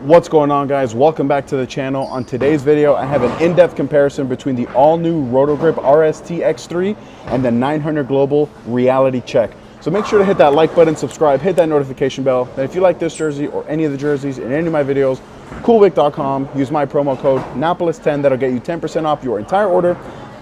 What's going on, guys? Welcome back to the channel. On today's video, I have an in-depth comparison between the all-new Roto Grip RST X3 and the 900 Global Reality Check. So make sure to hit that like button, subscribe, hit that notification bell. And if you like this jersey or any of the jerseys in any of my videos, coolwick.com, use my promo code Napoles10. That'll get you 10% off your entire order.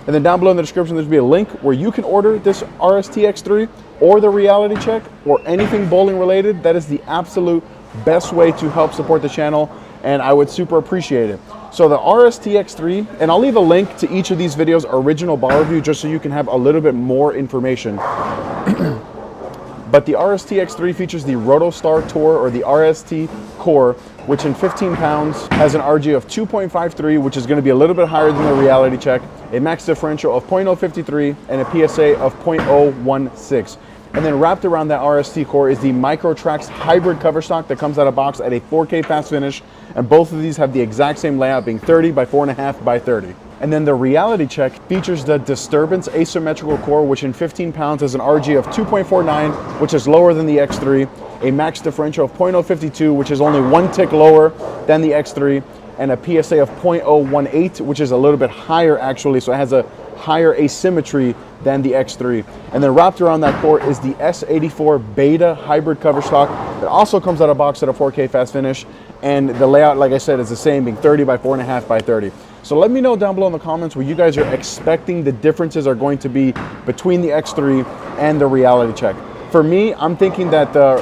And then down below in the description, there's gonna be a link where you can order this RST X3 or the Reality Check or anything bowling related. That is the absolute best way to help support the channel, and I would super appreciate it. So the RST X3, and I'll leave a link to each of these videos original ball review just so you can have a little bit more information. But the RST X3 features the Roto Star Tour, or the RST core, which in 15 pounds has an RG of 2.53, which is going to be a little bit higher than the Reality Check, a max differential of 0.053, and a PSA of 0.016. And then wrapped around that RST core is the Microtrax hybrid cover stock that comes out of box at a 4K fast finish. And both of these have the exact same layout, being 30 by 4.5 by 30. And then the Reality Check features the Disturbance Asymmetrical core, which in 15 pounds has an RG of 2.49, which is lower than the X3, a max differential of 0.052, which is only one tick lower than the X3, and a PSA of 0.018, which is a little bit higher actually, so it has a higher asymmetry than the X3. And then wrapped around that core is the S84 Beta hybrid cover stock that also comes out of box at a 4K fast finish, and the layout, like I said, is the same, being 30 by 4.5 by 30. So let me know down below in the comments where you guys are expecting the differences are going to be between the X3 and the Reality Check. For me, I'm thinking that the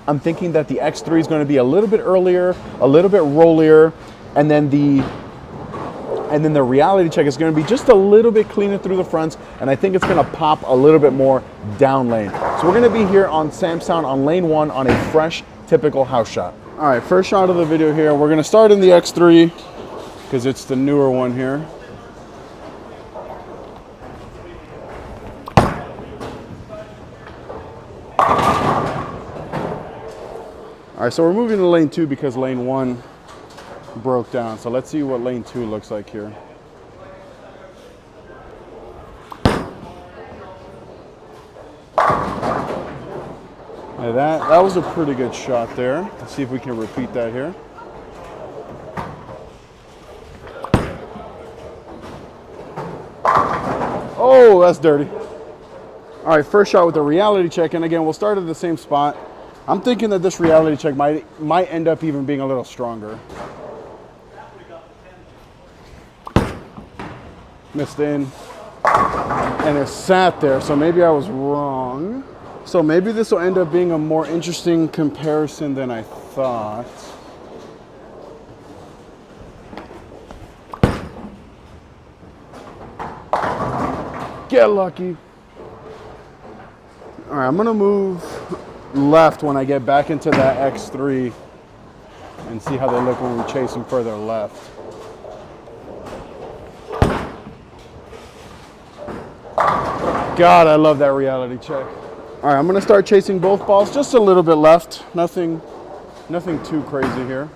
X3 is going to be a little bit earlier, a little bit rollier, and then the Reality Check is going to be just a little bit cleaner through the fronts, and I think it's going to pop a little bit more down lane. So we're going to be here on Sam Sound on lane 1 on a fresh, typical house shot. All right, first shot of the video here. We're going to start in the X3 because it's the newer one here. All right, so we're moving to lane 2 because lane 1 broke down. So let's see what lane 2 looks like here. Now that was a pretty good shot there. Let's see if we can repeat that here. Oh, that's dirty. All right, first shot with the Reality Check, and again, we'll start at the same spot. I'm thinking that this Reality Check might end up even being a little stronger. Missed in, and it sat there, so maybe I was wrong. So maybe this will end up being a more interesting comparison than I thought. Get lucky. All right, I'm gonna move left when I get back into that X3 and see how they look when we chase them further left. God, I love that Reality Check. All right, I'm gonna start chasing both balls just a little bit left. Nothing too crazy here.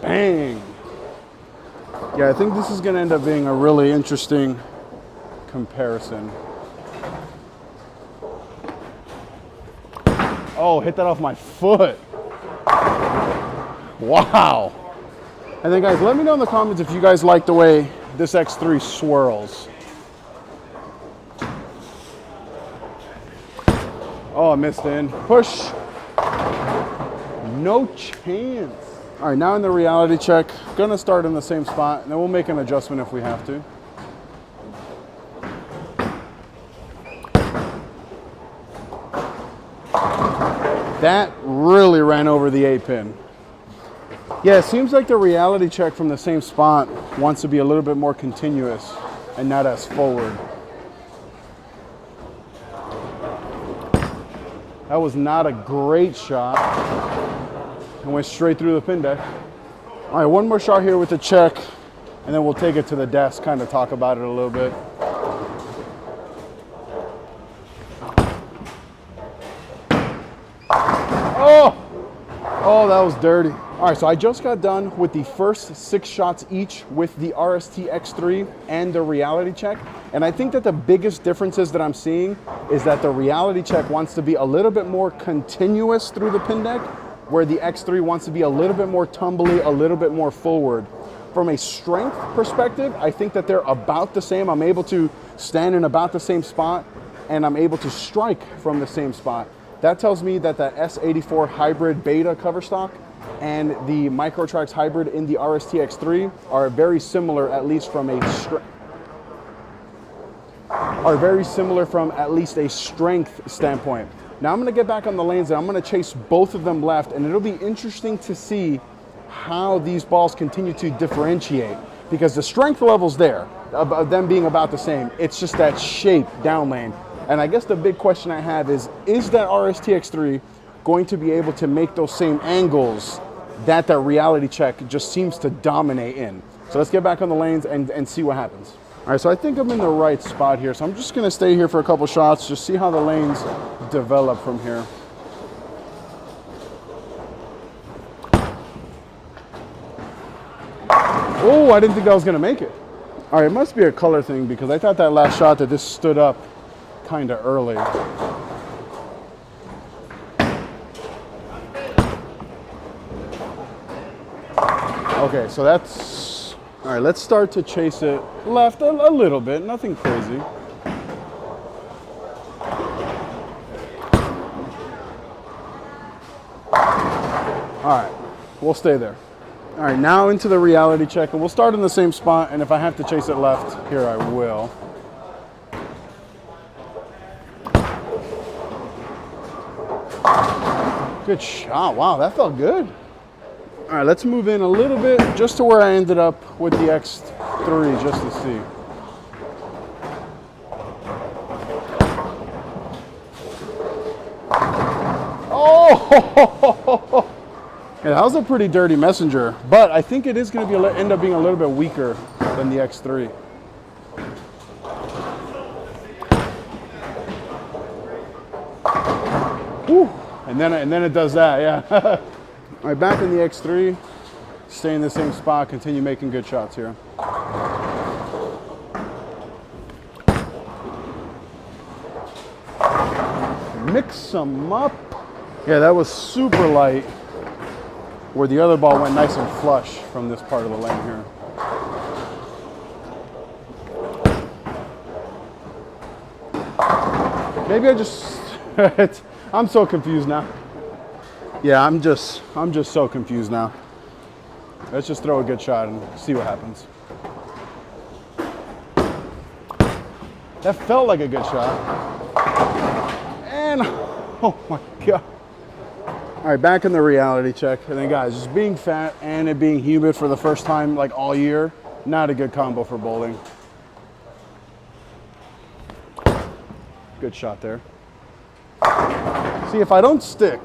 Bang. Yeah, I think this is gonna end up being a really interesting comparison. Oh, hit that off my foot. Wow. And then guys, let me know in the comments if you guys like the way this X3 swirls. Oh, I missed in. Push. No chance. All right, now in the Reality Check, gonna start in the same spot, and then we'll make an adjustment if we have to. That really ran over the 8-pin. Yeah, it seems like the Reality Check from the same spot wants to be a little bit more continuous and not as forward. That was not a great shot. And went straight through the pin deck. All right, one more shot here with the check, and then we'll take it to the desk, kind of talk about it a little bit. Oh, that was dirty. All right, so I just got done with the first 6 shots each with the RST X3 and the Reality Check. And I think that the biggest differences that I'm seeing is that the reality check wants to be a little bit more continuous through the pin deck, where the X3 wants to be a little bit more tumbly, a little bit more forward. From a strength perspective, I think that they're about the same. I'm able to stand in about the same spot, and I'm able to strike from the same spot. That tells me that the S84 hybrid beta cover stock and the Microtrax hybrid in the RST X3 are very similar, at least from a strength standpoint. Now I'm gonna get back on the lanes and I'm gonna chase both of them left, and it'll be interesting to see how these balls continue to differentiate, because the strength level's there, of them being about the same. It's just that shape down lane. And I guess the big question I have is that RST X3 going to be able to make those same angles that the reality check just seems to dominate in? So let's get back on the lanes and see what happens. All right, so I think I'm in the right spot here. So I'm just gonna stay here for a couple shots, just see how the lanes develop from here. Oh, I didn't think I was gonna make it. All right, it must be a color thing, because I thought that last shot that this stood up kind of early. Okay, so that's, all right, let's start to chase it left a little bit, nothing crazy. All right, we'll stay there. All right, now into the reality check, and we'll start in the same spot, and if I have to chase it left, here I will. Good shot, wow, that felt good. All right, let's move in a little bit, just to where I ended up with the X3, just to see. Oh! Yeah, that was a pretty dirty messenger, but I think it is going to end up being a little bit weaker than the X3. Whew. And then it does that, yeah. All right, back in the X3, stay in the same spot, continue making good shots here. Mix them up. Yeah, that was super light, where the other ball went nice and flush from this part of the lane here. Maybe I just, I'm so confused now. Yeah, I'm just so confused now. Let's just throw a good shot and see what happens. That felt like a good shot. And, oh my God. All right, back in the reality check. And then guys, just being fat and it being humid for the first time like all year, not a good combo for bowling. Good shot there. See, if I don't stick.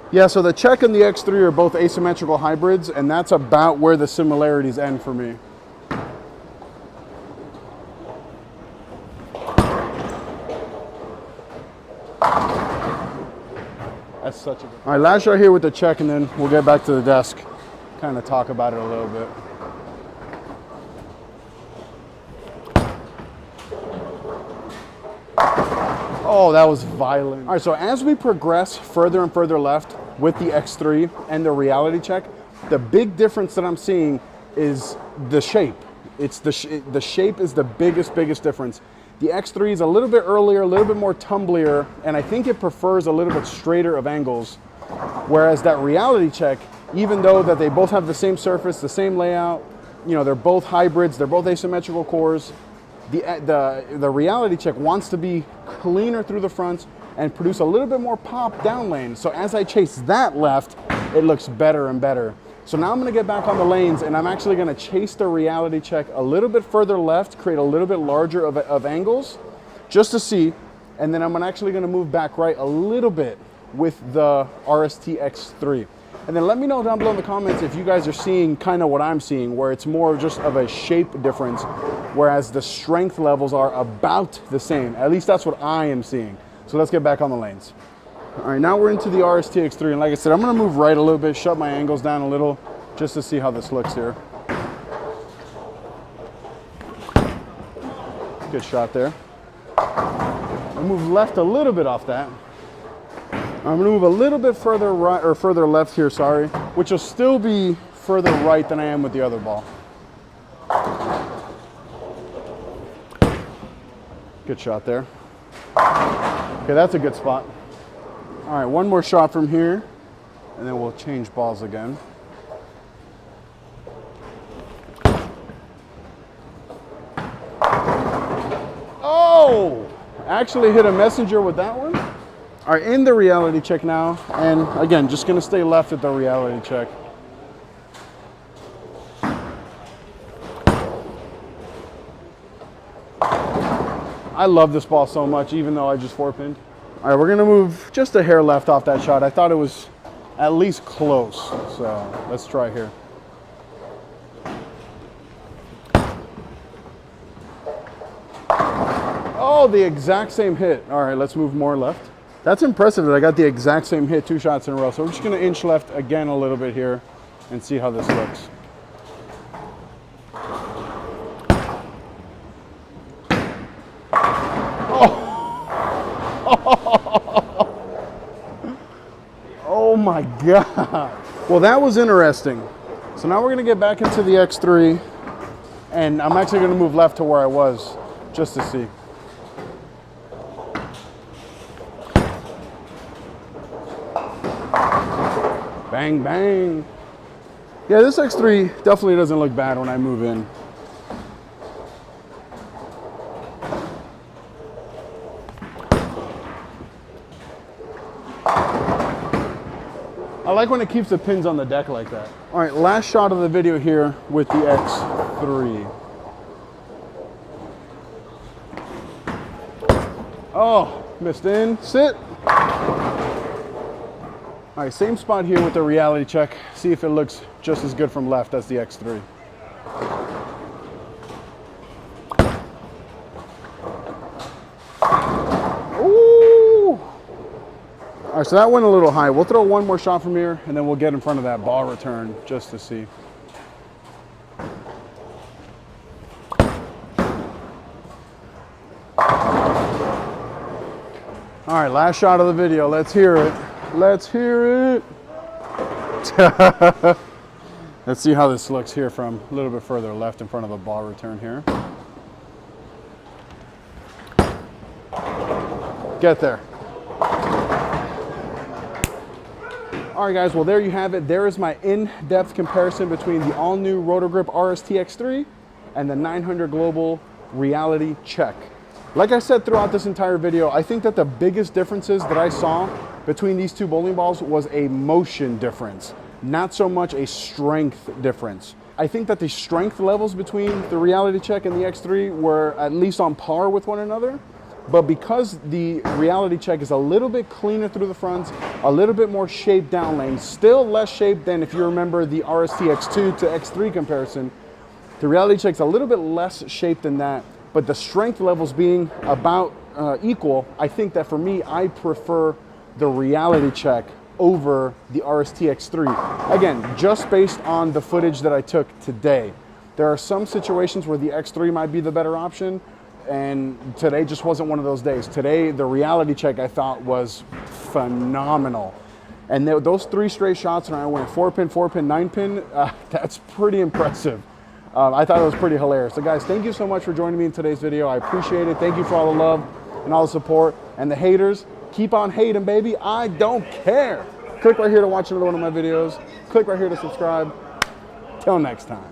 Yeah, so the check and the X3 are both asymmetrical hybrids, and that's about where the similarities end for me. That's such a good. All right, last shot here with the check, and then we'll get back to the desk, kind of talk about it a little bit. Oh, that was violent. All right, so as we progress further and further left with the X3 and the reality check, the big difference that I'm seeing is the shape. It's the shape is the biggest difference. The X3 is a little bit earlier, a little bit more tumblier, and I think it prefers a little bit straighter of angles. Whereas that reality check, even though that they both have the same surface, the same layout, you know, they're both hybrids, they're both asymmetrical cores, the reality check wants to be cleaner through the fronts and produce a little bit more pop down lane. So as I chase that left, it looks better and better. So now I'm gonna get back on the lanes, and I'm actually gonna chase the reality check a little bit further left, create a little bit larger of angles, just to see, and then I'm actually gonna move back right a little bit with the RST X3. And then let me know down below in the comments if you guys are seeing kind of what I'm seeing, where it's more just of a shape difference, whereas the strength levels are about the same. At least that's what I am seeing. So let's get back on the lanes. All right, now we're into the RST X3, and like I said, I'm gonna move right a little bit, shut my angles down a little, just to see how this looks here. Good shot there. I move left a little bit off that. I'm gonna move a little bit further right, or further left here, sorry, which will still be further right than I am with the other ball. Good shot there. Okay, that's a good spot. All right, one more shot from here, and then we'll change balls again. Oh! Actually hit a messenger with that one. All right, in the reality check now, and again, just gonna stay left at the reality check. I love this ball so much, even though I just 4-pinned. All right, we're gonna move just a hair left off that shot. I thought it was at least close, so let's try here. Oh, the exact same hit. All right, let's move more left. That's impressive that I got the exact same hit 2 shots in a row. So we're just gonna inch left again a little bit here and see how this looks. Oh my God. Well, that was interesting. So now we're gonna get back into the X3, and I'm actually gonna move left to where I was just to see. Bang, bang. Yeah, this X3 definitely doesn't look bad when I move in. I like when it keeps the pins on the deck like that. All right, last shot of the video here with the X3. Oh, missed in, sit. All right, same spot here with the reality check. See if it looks just as good from left as the X3. Ooh! All right, so that went a little high. We'll throw one more shot from here, and then we'll get in front of that ball return just to see. All right, last shot of the video. Let's hear it. Let's hear it. Let's see how this looks here from a little bit further left in front of the ball return here. Get there. All right, guys, well, there you have it. There is my in-depth comparison between the all-new Roto Grip RST X3 and the 900 Global Reality Check. Like I said throughout this entire video, I think that the biggest differences that I saw between these two bowling balls was a motion difference, not so much a strength difference. I think that the strength levels between the Reality Check and the X3 were at least on par with one another, but because the Reality Check is a little bit cleaner through the fronts, a little bit more shaped down lane, still less shaped than if you remember the RST X2 to X3 comparison, the Reality Check's a little bit less shaped than that, but the strength levels being about equal, I think that for me, I prefer the Reality Check over the RST X3. Again, just based on the footage that I took today. There are some situations where the X3 might be the better option, and today just wasn't one of those days. Today, the Reality Check I thought was phenomenal. And those 3 straight shots, and I went 4-pin, 4-pin, 9-pin, that's pretty impressive. I thought it was pretty hilarious. So guys, thank you so much for joining me in today's video. I appreciate it. Thank you for all the love and all the support. And the haters, keep on hating, baby. I don't care. Click right here to watch another one of my videos. Click right here to subscribe. Till next time.